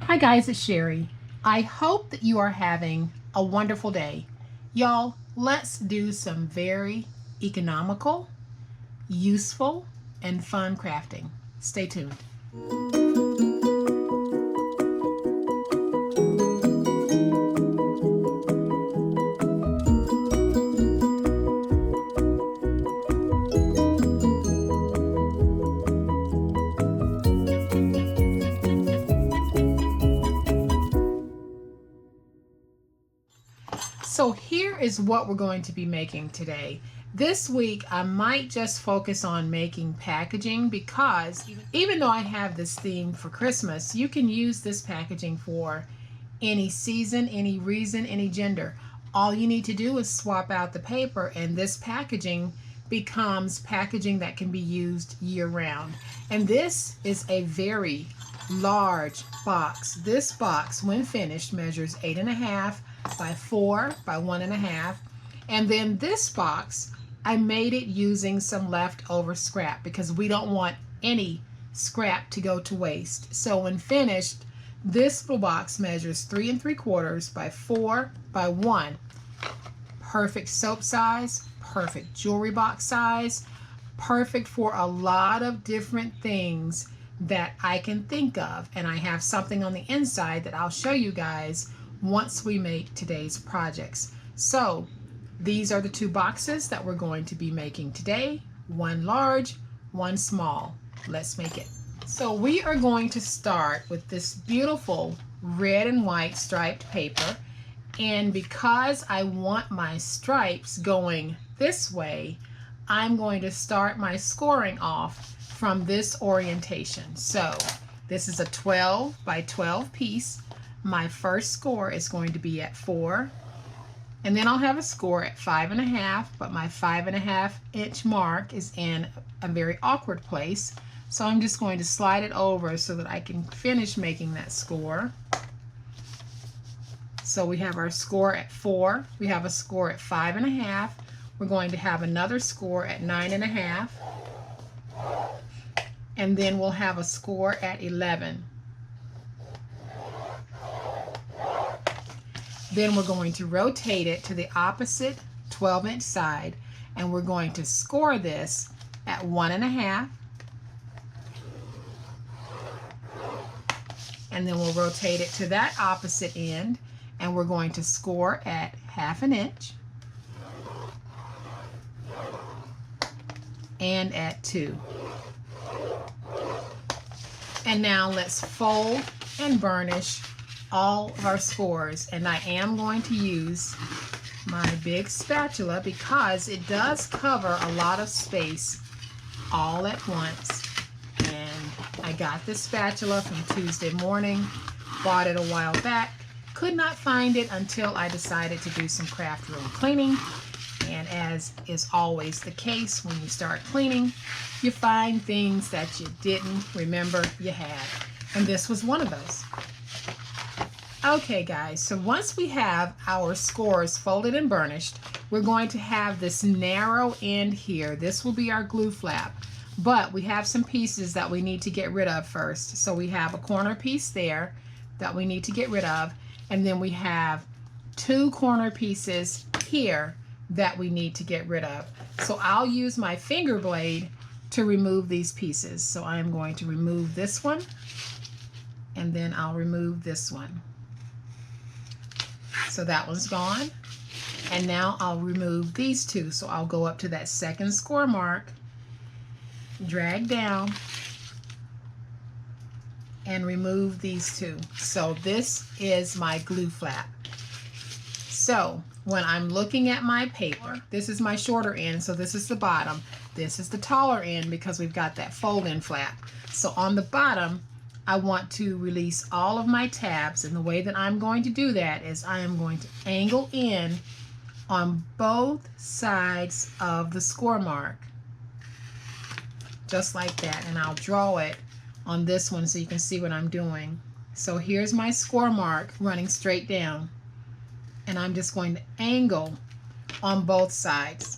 Hi guys, it's Sherry. I hope that you are having a wonderful day. Y'all, let's do some very economical, useful, and fun crafting. Stay tuned. So here is what we're going to be making today. This week I might just focus on making packaging because even though I have this theme for Christmas, you can use this packaging for any season, any reason, any gender. All you need to do is swap out the paper and this packaging becomes packaging that can be used year round. And this is a very large box. This box, when finished, measures 8.5 by 4 by 1.5. And then this box, I made it using some leftover scrap because we don't want any scrap to go to waste. So when finished, this little box measures 3 3/4 by 4 by 1. Perfect soap size, perfect jewelry box size, perfect for a lot of different things that I can think of. And I have something on the inside that I'll show you guys once we make today's projects. So these are the two boxes that we're going to be making today. One large, one small. Let's make it. So we are going to start with this beautiful red and white striped paper. And because I want my stripes going this way, I'm going to start my scoring off from this orientation. So this is a 12 by 12 piece. My first score is going to be at 4, and then I'll have a score at 5.5, but my 5.5-inch mark is in a very awkward place. So I'm just going to slide it over so that I can finish making that score. So we have our score at 4, we have a score at 5.5, we're going to have another score at 9.5, and then we'll have a score at 11. Then we're going to rotate it to the opposite 12-inch side, and we're going to score this at 1.5. And then we'll rotate it to that opposite end, and we're going to score at 1/2 inch and at 2. And now let's fold and burnish all of our scores, and I am going to use my big spatula because it does cover a lot of space all at once. And I got this spatula from Tuesday Morning, bought it a while back, could not find it until I decided to do some craft room cleaning. And as is always the case when you start cleaning, you find things that you didn't remember you had, and this was one of those. Okay guys, so once we have our scores folded and burnished, we're going to have this narrow end here. This will be our glue flap, but we have some pieces that we need to get rid of first. So we have a corner piece there that we need to get rid of, and then we have 2 corner pieces here that we need to get rid of. So I'll use my finger blade to remove these pieces. So I'm going to remove this one, and then I'll remove this one. So that one's gone. And now I'll remove these 2. So I'll go up to that second score mark, drag down, and remove these 2. So this is my glue flap. So when I'm looking at my paper, this is my shorter end, so this is the bottom. This is the taller end because we've got that fold-in flap. So on the bottom, I want to release all of my tabs, and the way that I'm going to do that is I am going to angle in on both sides of the score mark, just like that, and I'll draw it on this one so you can see what I'm doing. So here's my score mark running straight down, and I'm just going to angle on both sides.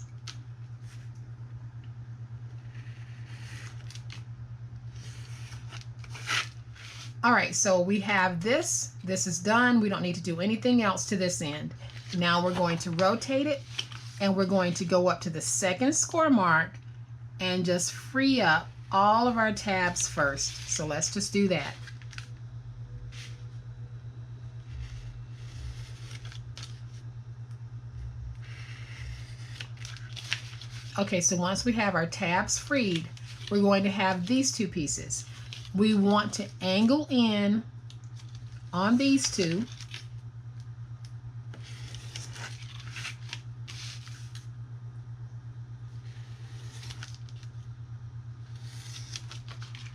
All right, so we have this. This is done. We don't need to do anything else to this end. Now we're going to rotate it, and we're going to go up to the second score mark and just free up all of our tabs first. So let's just do that. Okay, so once we have our tabs freed, we're going to have these two pieces. We want to angle in on these two.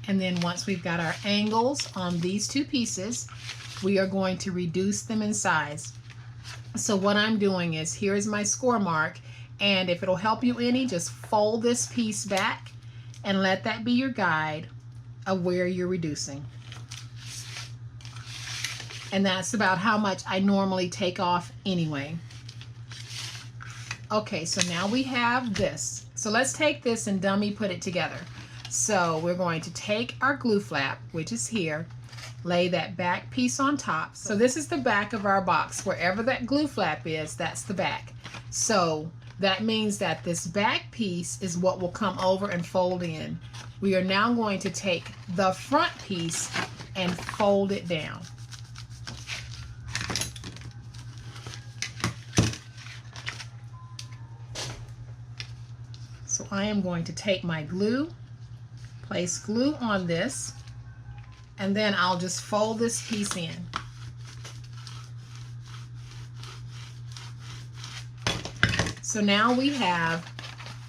And then once we've got our angles on these two pieces, we are going to reduce them in size. So what I'm doing is, here is my score mark, and if it'll help you any, just fold this piece back and let that be your guide of where you're reducing. And that's about how much I normally take off anyway. Okay, so now we have this. So let's take this and dummy put it together. So we're going to take our glue flap, which is here, lay that back piece on top. So this is the back of our box. Wherever that glue flap is, that's the back. So that means that this back piece is what will come over and fold in. We are now going to take the front piece and fold it down. So I am going to take my glue, place glue on this, and then I'll just fold this piece in. So now we have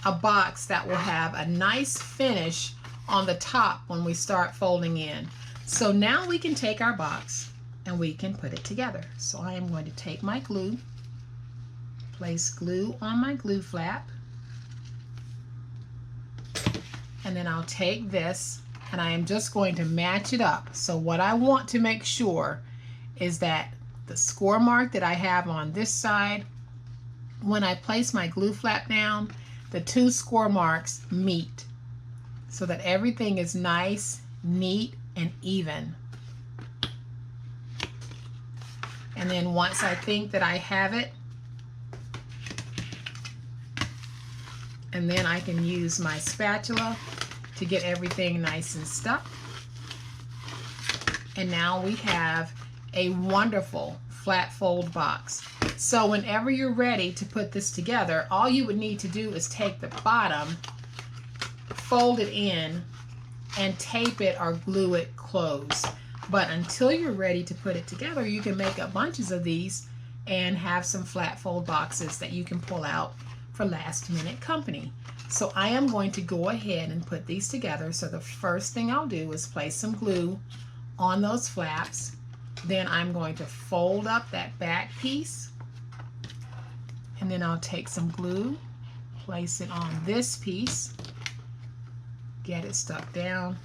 a box that will have a nice finish on the top when we start folding in. So now we can take our box and we can put it together. So I am going to take my glue, place glue on my glue flap, and then I'll take this and I am just going to match it up. So what I want to make sure is that the score mark that I have on this side, when I place my glue flap down, the two score marks meet so that everything is nice, neat, and even. And then once I think that I have it, and then I can use my spatula to get everything nice and stuck. And now we have a wonderful flat fold box. So whenever you're ready to put this together, all you would need to do is take the bottom, fold it in, and tape it or glue it closed. But until you're ready to put it together, you can make up bunches of these and have some flat fold boxes that you can pull out for last minute company. So I am going to go ahead and put these together. So the first thing I'll do is place some glue on those flaps. Then I'm going to fold up that back piece, and then I'll take some glue, place it on this piece, get it stuck down.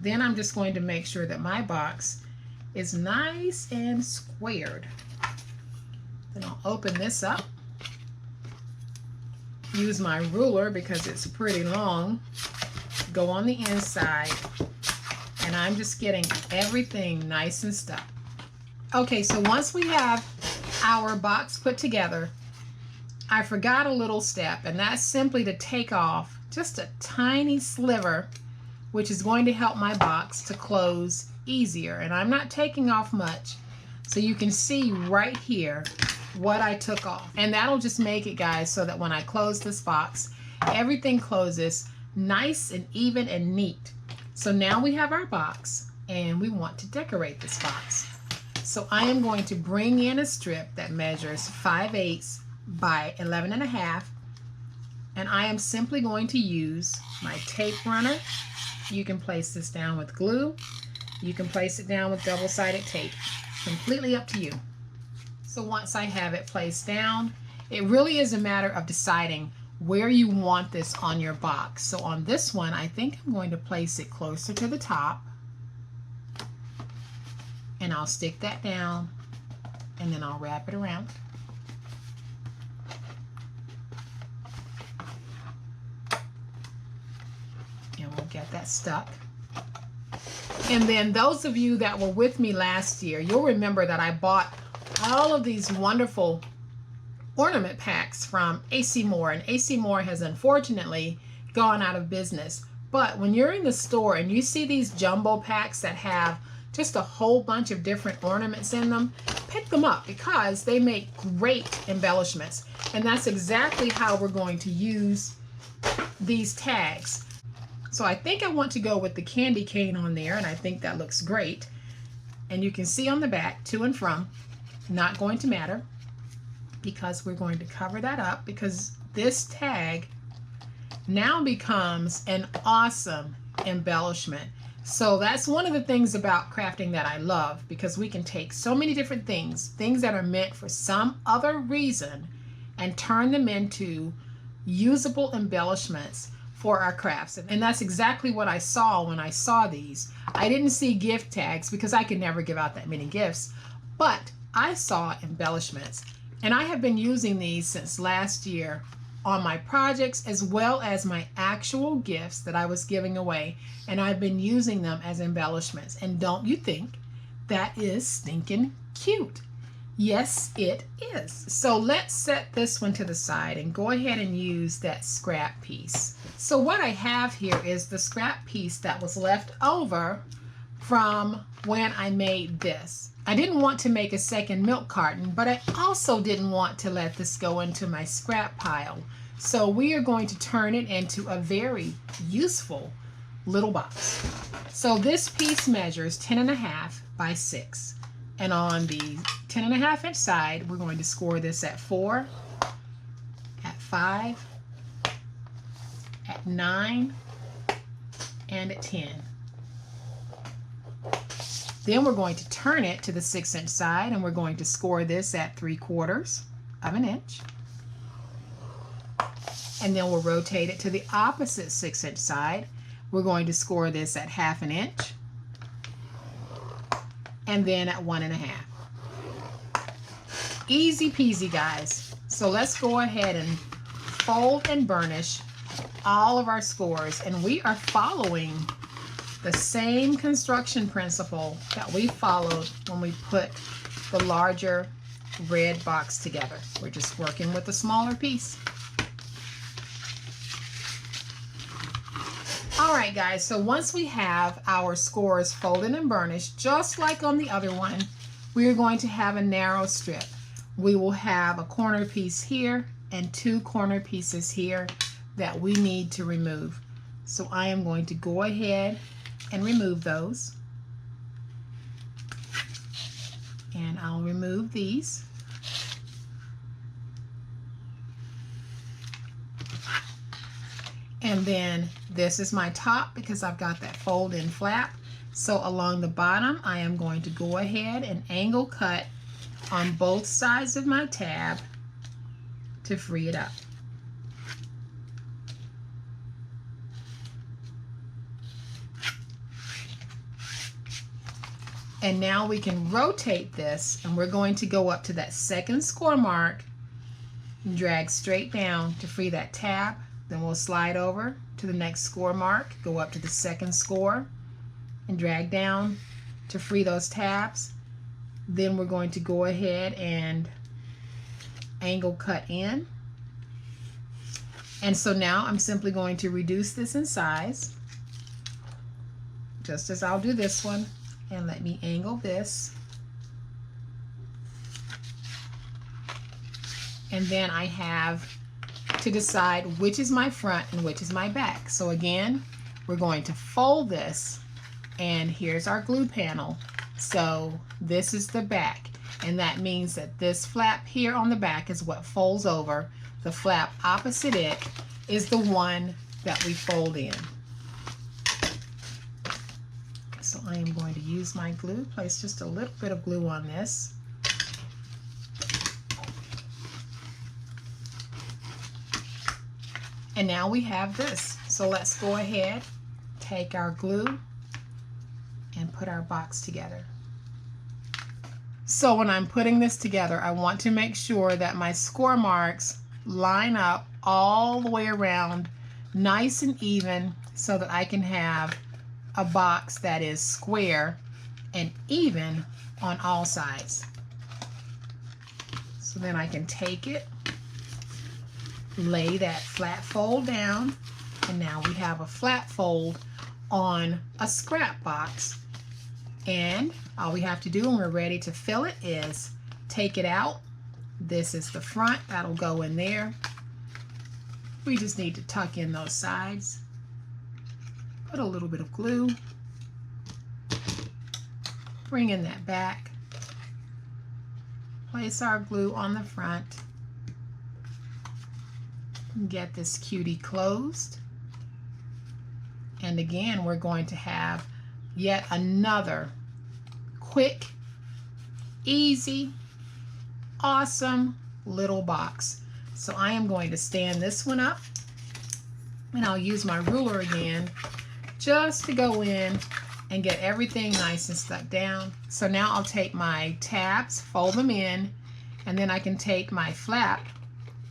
Then I'm just going to make sure that my box is nice and squared. Then I'll open this up, use my ruler because it's pretty long, go on the inside, and I'm just getting everything nice and stuck. Okay, so once we have our box put together, I forgot a little step, and that's simply to take off just a tiny sliver, which is going to help my box to close easier. And I'm not taking off much, so you can see right here what I took off. And that'll just make it, guys, so that when I close this box, everything closes nice and even and neat. So now we have our box, and we want to decorate this box. So I am going to bring in a strip that measures 5/8 by 11.5, and I am simply going to use my tape runner. You can place this down with glue. You can place it down with double-sided tape. Completely up to you. So once I have it placed down, it really is a matter of deciding where you want this on your box. So on this one, I think I'm going to place it closer to the top, and I'll stick that down, and then I'll wrap it around. And we'll get that stuck. And then those of you that were with me last year, you'll remember that I bought all of these wonderful ornament packs from AC Moore, and AC Moore has unfortunately gone out of business. But when you're in the store and you see these jumbo packs that have just a whole bunch of different ornaments in them, pick them up because they make great embellishments. And that's exactly how we're going to use these tags. So I think I want to go with the candy cane on there, and I think that looks great. And you can see on the back, to and from, not going to matter, because we're going to cover that up, because this tag now becomes an awesome embellishment. So that's one of the things about crafting that I love, because we can take so many different things that are meant for some other reason, and turn them into usable embellishments for our crafts. And that's exactly what I saw when I saw these. I didn't see gift tags because I could never give out that many gifts, but I saw embellishments. And I have been using these since last year on my projects as well as my actual gifts that I was giving away. And I've been using them as embellishments. And don't you think that is stinking cute? Yes, it is. So let's set this one to the side and go ahead and use that scrap piece. So what I have here is the scrap piece that was left over from when I made this. I didn't want to make a second milk carton, but I also didn't want to let this go into my scrap pile. So we are going to turn it into a very useful little box. So this piece measures 10.5 by 6. And on the 10.5 inch side, we're going to score this at 4, at 5, at 9, and at 10. Then we're going to turn it to the 6 inch side, and we're going to score this at 3/4 of an inch. And then we'll rotate it to the opposite 6 inch side. We're going to score this at 1/2 inch. And then at 1.5. Easy peasy, guys. So let's go ahead and fold and burnish all of our scores, and we are following the same construction principle that we followed when we put the larger red box together. We're just working with a smaller piece. All right, guys, so once we have our scores folded and burnished, just like on the other one, we are going to have a narrow strip. We will have a corner piece here and 2 corner pieces here that we need to remove. So I am going to go ahead and remove those. And I'll remove these. And then this is my top because I've got that fold in flap. So along the bottom, I am going to go ahead and angle cut on both sides of my tab to free it up. And now we can rotate this, and we're going to go up to that second score mark and drag straight down to free that tab. Then we'll slide over to the next score mark, go up to the second score, and drag down to free those tabs. Then we're going to go ahead and angle cut in. And so now I'm simply going to reduce this in size, just as I'll do this one. And let me angle this. And then I have to decide which is my front and which is my back. So again, we're going to fold this, and here's our glue panel. So this is the back, and that means that this flap here on the back is what folds over. The flap opposite it is the one that we fold in. So I am going to use my glue, place just a little bit of glue on this. And now we have this. So let's go ahead, take our glue, and put our box together. So when I'm putting this together, I want to make sure that my score marks line up all the way around, nice and even, so that I can have a box that is square and even on all sides. So then I can take it, lay that flat fold down, and now we have a flat fold on a scrap box. And all we have to do when we're ready to fill it is take it out. This is the front, that'll go in there. We just need to tuck in those sides. Put a little bit of glue. Bring in that back. Place our glue on the front. Get this cutie closed. And again, we're going to have yet another quick, easy, awesome little box. So I am going to stand this one up, and I'll use my ruler again just to go in and get everything nice and stuck down. So now I'll take my tabs, fold them in, and then I can take my flap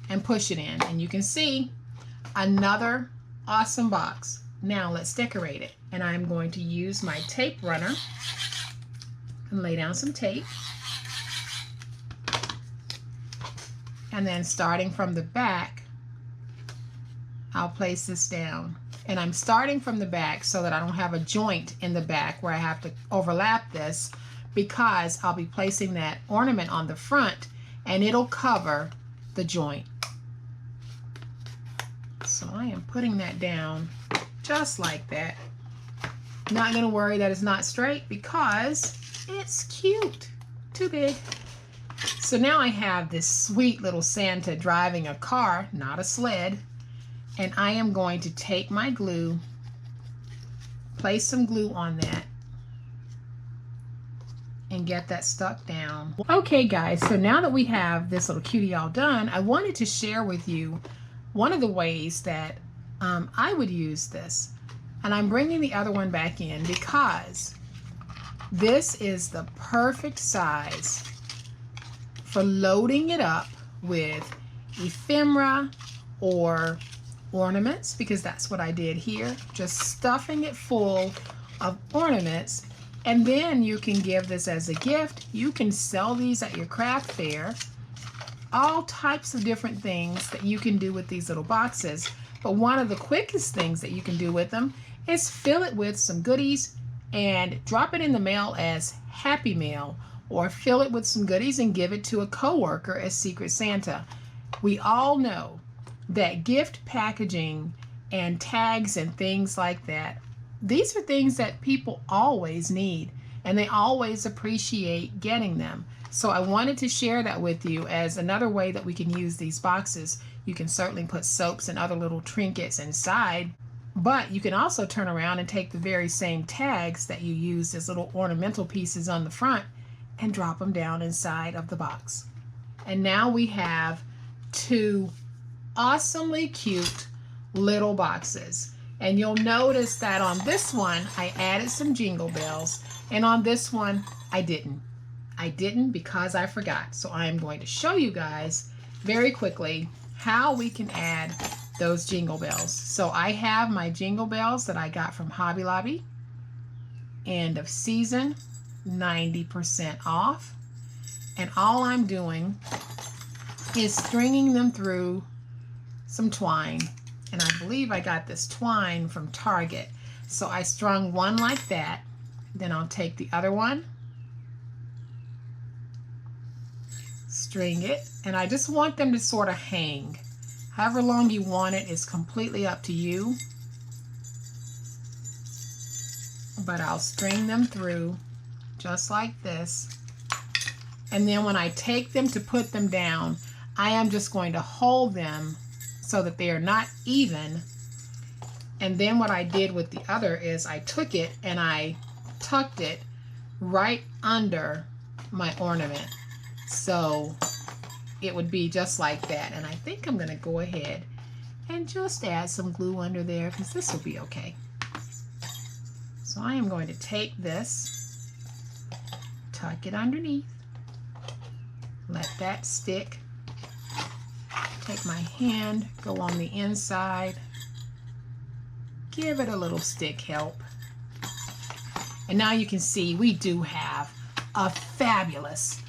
and push it in. And you can see another awesome box. Now let's decorate it. And I'm going to use my tape runner and lay down some tape. And then starting from the back, I'll place this down. And I'm starting from the back so that I don't have a joint in the back where I have to overlap this, because I'll be placing that ornament on the front and it'll cover the joint. So I am putting that down just like that. Not going to worry that it's not straight because it's cute. Too big. So now I have this sweet little Santa driving a car, not a sled. And I am going to take my glue, place some glue on that, and get that stuck down. Okay guys, so now that we have this little cutie all done, I wanted to share with you one of the ways that I would use this. And I'm bringing the other one back in because this is the perfect size for loading it up with ephemera or ornaments, because that's what I did here, just stuffing it full of ornaments. And then you can give this as a gift. You can sell these at your craft fair. All types of different things that you can do with these little boxes. But one of the quickest things that you can do with them is fill it with some goodies and drop it in the mail as Happy Mail, or fill it with some goodies and give it to a coworker as Secret Santa. We all know that gift packaging and tags and things like that, these are things that people always need and they always appreciate getting them. So I wanted to share that with you as another way that we can use these boxes. You can certainly put soaps and other little trinkets inside, but you can also turn around and take the very same tags that you used as little ornamental pieces on the front and drop them down inside of the box. And now we have two awesomely cute little boxes. And you'll notice that on this one I added some jingle bells, and on this one I didn't because I forgot. So I am going to show you guys very quickly how we can add those jingle bells. So I have my jingle bells that I got from Hobby Lobby, end of season, 90% off, and all I'm doing is stringing them through some twine. And I believe I got this twine from Target. So I strung one like that, then I'll take the other one, string it, and I just want them to sort of hang. However long you want it is completely up to you, but I'll string them through just like this. And then when I take them to put them down, I am just going to hold them so that they are not even. And then what I did with the other is I took it and I tucked it right under my ornament, so it would be just like that. And I think I'm going to go ahead and just add some glue under there because this will be okay. So I am going to take this, tuck it underneath, let that stick, take my hand, go on the inside, give it a little stick help, And now you can see we do have a fabulous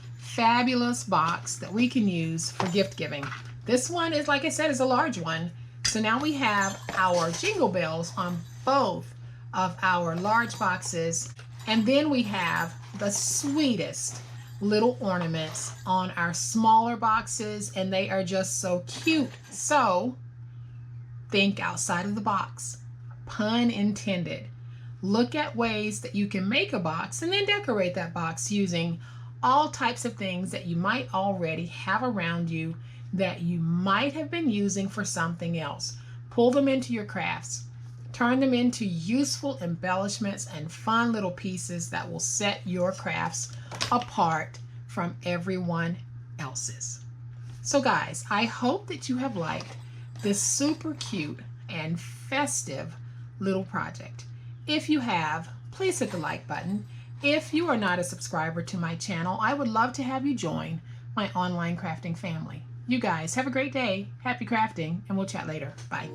box that we can use for gift giving. This one is, like I said, is a large one. So now we have our jingle bells on both of our large boxes. And then we have the sweetest little ornaments on our smaller boxes, and they are just so cute. So think outside of the box, pun intended. Look at ways that you can make a box and then decorate that box using all types of things that you might already have around you that you might have been using for something else. Pull them into your crafts. Turn them into useful embellishments and fun little pieces that will set your crafts apart from everyone else's. So guys, I hope that you have liked this super cute and festive little project. If you have, please hit the like button. If you are not a subscriber to my channel, I would love to have you join my online crafting family. You guys have a great day, happy crafting, and we'll chat later. Bye.